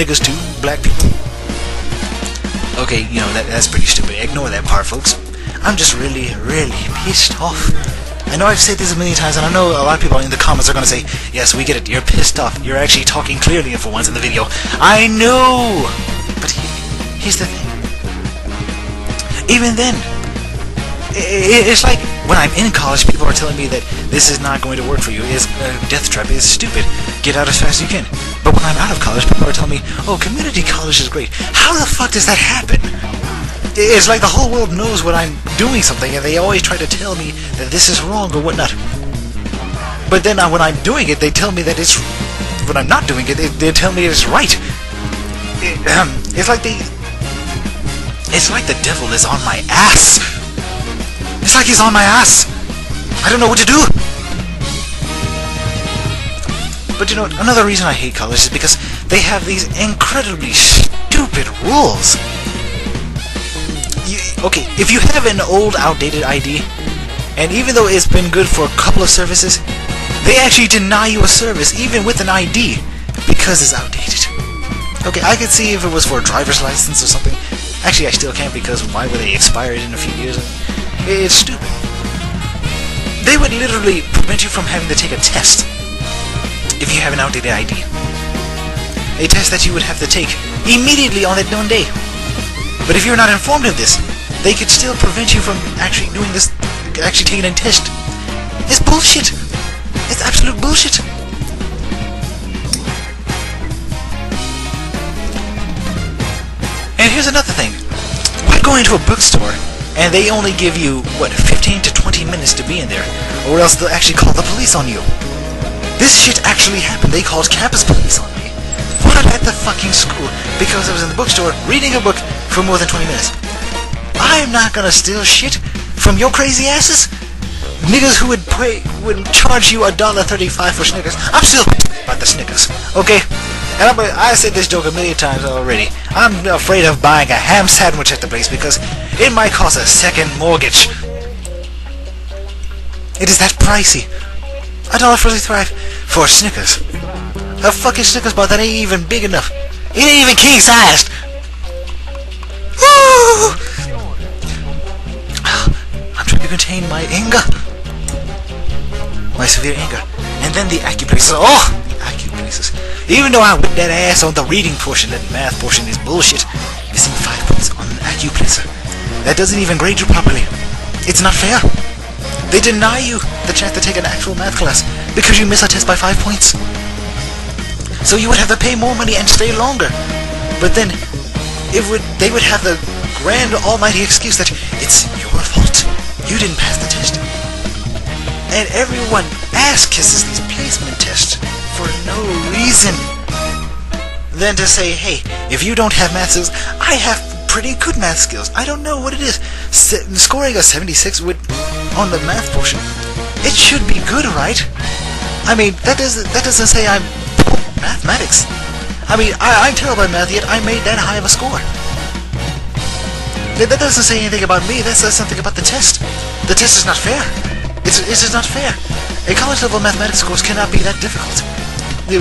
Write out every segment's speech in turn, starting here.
niggas too, black people. Okay, you know, that's pretty stupid. Ignore that part, folks. I'm just really, really pissed off. I know I've said this a million times, and I know a lot of people in the comments are going to say, yes, we get it, you're pissed off. You're actually talking clearly for once in the video. I know! But here's the thing. Even then, it's like when I'm in college, people are telling me that this is not going to work for you. It's a death trap. It's stupid. Get out as fast as you can. But when I'm out of college, people are telling me, oh, community college is great. How the fuck does that happen? It's like the whole world knows when I'm doing something, and they always try to tell me that this is wrong or whatnot. But then when I'm doing it, they tell me that it's... When I'm not doing it, they tell me it's right. It's like the devil is on my ass. It's like he's on my ass. I don't know what to do. But you know, another reason I hate college is because they have these incredibly stupid rules. Okay, if you have an old, outdated ID, and even though it's been good for a couple of services, they actually deny you a service, even with an ID, because it's outdated. Okay, I could see if it was for a driver's license or something. Actually, I still can't, because why would they expire it in a few years? It's stupid. They would literally prevent you from having to take a test if you have an outdated ID. A test that you would have to take immediately on that known day. But if you're not informed of this, they could still prevent you from actually doing this, actually taking a test. It's bullshit. It's absolute bullshit. And here's another thing. Why go into a bookstore and they only give you, what, 15 to 20 minutes to be in there, or else they'll actually call the police on you? This shit actually happened. They called campus police on me. What, at the fucking school? Because I was in the bookstore reading a book for more than 20 minutes. I'm not gonna steal shit from your crazy asses. Niggas who would charge you $1.35 for Snickers. I'm still about the Snickers, okay? And I said this joke a million times already. I'm afraid of buying a ham sandwich at the place because it might cost a second mortgage. It is that pricey. $1.45 for Snickers. A fucking Snickers bar that ain't even big enough. It ain't even king sized. I'm trying to contain my anger. My severe anger. And then the acuplaces. Oh! The acuplaces. Even though I whipped that ass on the reading portion, that math portion is bullshit. Missing 5 points on an acuplacer. That doesn't even grade you properly. It's not fair. They deny you the chance to take an actual math class because you miss a test by 5 points. So you would have to pay more money and stay longer. But then they would have the grand almighty excuse that it's your fault. You didn't pass the test. And everyone ass kisses these placement tests for no reason than to say, hey, if you don't have math skills, I have pretty good math skills. I don't know what it is. Scoring a 76 on the math portion, it should be good, right? I mean, that doesn't say I'm poor at mathematics. I mean, I'm terrible at math, yet I made that high of a score. That doesn't say anything about me. That says something about the test. The test is not fair. It's just not fair. A college level mathematics course cannot be that difficult,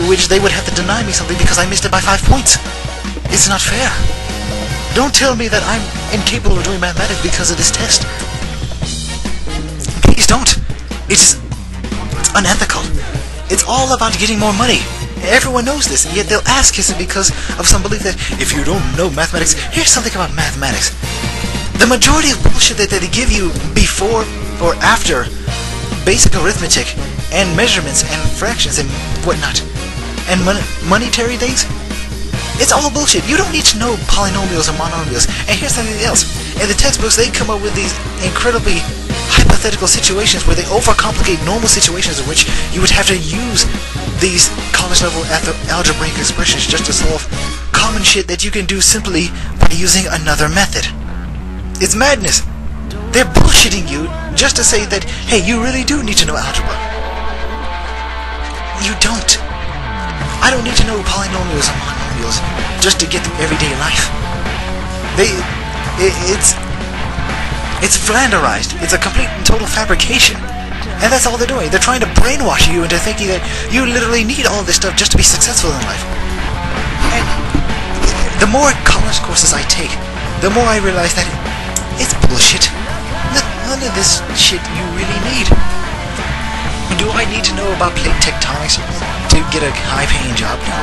which they would have to deny me something because I missed it by 5 points. It's not fair. Don't tell me that I'm incapable of doing mathematics because of this test. Please don't. It's unethical. It's all about getting more money. Everyone knows this, and yet they'll ask us because of some belief that if you don't know mathematics, here's something about mathematics. The majority of bullshit that they give you before or after basic arithmetic and measurements and fractions and whatnot, and monetary things, it's all bullshit. You don't need to know polynomials or monomials. And here's something else. In the textbooks, they come up with these incredibly hypothetical situations where they overcomplicate normal situations in which you would have to use these college-level algebraic expressions just to solve common shit that you can do simply by using another method. It's madness. They're bullshitting you just to say that, hey, you really do need to know algebra. You don't. I don't need to know polynomials or monomials just to get through everyday life. It's flanderized. It's a complete and total fabrication. And that's all they're doing. They're trying to brainwash you into thinking that you literally need all this stuff just to be successful in life. And The more college courses I take, the more I realize that it's bullshit. None of this shit you really need. Do I need to know about plate tectonics to get a high-paying job? No.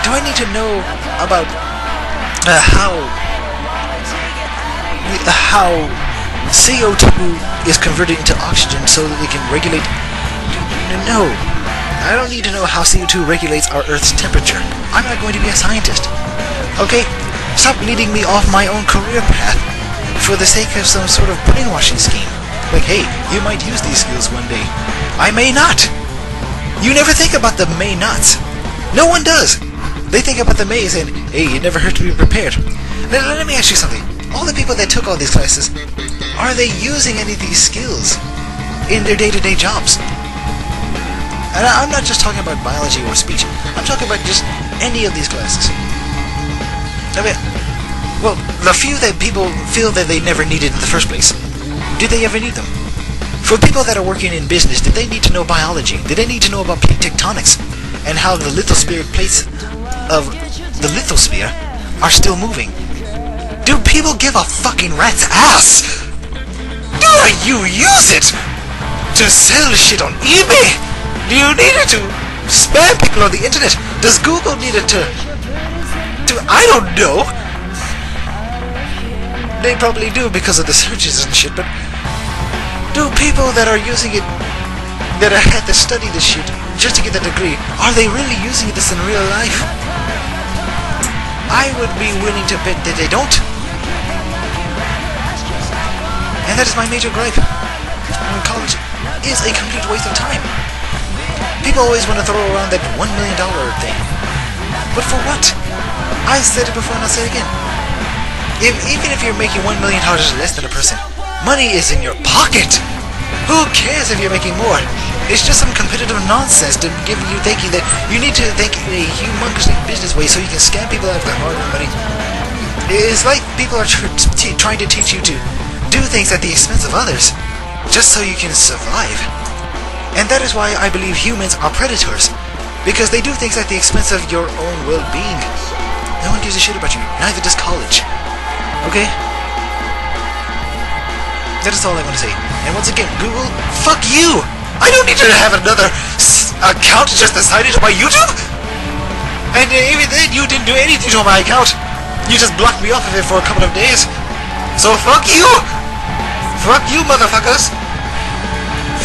Do I need to know about how CO2 is converted into oxygen so that they can regulate? No. I don't need to know how CO2 regulates our Earth's temperature. I'm not going to be a scientist. Okay? Stop leading me off my own career path for the sake of some sort of brainwashing scheme. Like, hey, you might use these skills one day. I may not. You never think about the may nots. No one does. They think about the mays and, hey, it never hurt to be prepared. Let me ask you something. All the people that took all these classes, are they using any of these skills in their day-to-day jobs? And I'm not just talking about biology or speech. I'm talking about just any of these classes. I mean, well, the few that people feel that they never needed in the first place, did they ever need them? For people that are working in business, did they need to know biology? Did they need to know about plate tectonics? And how the lithosphere plates of the lithosphere are still moving? Do people give a fucking rat's ass? Do you use it to sell shit on eBay? Do you need it to spam people on the internet? Does Google need it to I don't know. They probably do because of the searches and shit, but do people that are using it, that had to study this shit just to get that degree, are they really using this in real life? I would be willing to bet that they don't. And that is my major gripe. College is a complete waste of time. People always want to throw around that $1 million thing. But for what? I said it before and I'll say it again. Even if you're making $1 million less than a person, money is in your pocket. Who cares if you're making more? It's just some competitive nonsense to give you thinking that you need to think in a humongously business way so you can scam people out of their hard-earned money. It's like people are trying to teach you to do things at the expense of others, just so you can survive. And that is why I believe humans are predators, because they do things at the expense of your own well-being. No one gives a shit about you, neither does college. Okay? That is all I want to say. And once again, Google, fuck you! I don't need to have another account just assigned to my YouTube! And even then, you didn't do anything to my account. You just blocked me off of it for a couple of days. So fuck you! Fuck you, motherfuckers!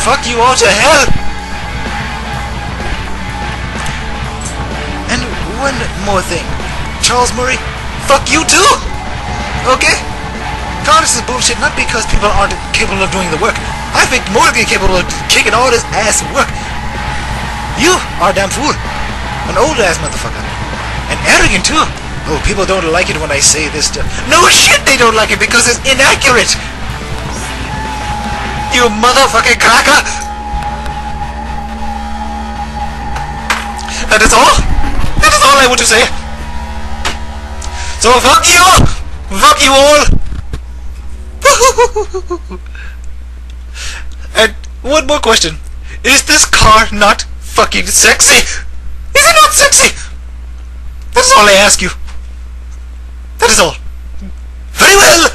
Fuck you all to hell! And one more thing. Charles Murray, fuck you too! Okay? College is bullshit not because people aren't capable of doing the work. I think more than capable of kicking all this ass work. You are a damn fool. An old ass motherfucker. And arrogant too. Oh, people don't like it when I say this stuff. No shit they don't like it because it's inaccurate. You motherfucking cracker. That is all. That is all I want to say. So fuck you. Fuck you all. And one more question. Is this car not fucking sexy? Is it not sexy? That's all I ask you. That is all. Very well.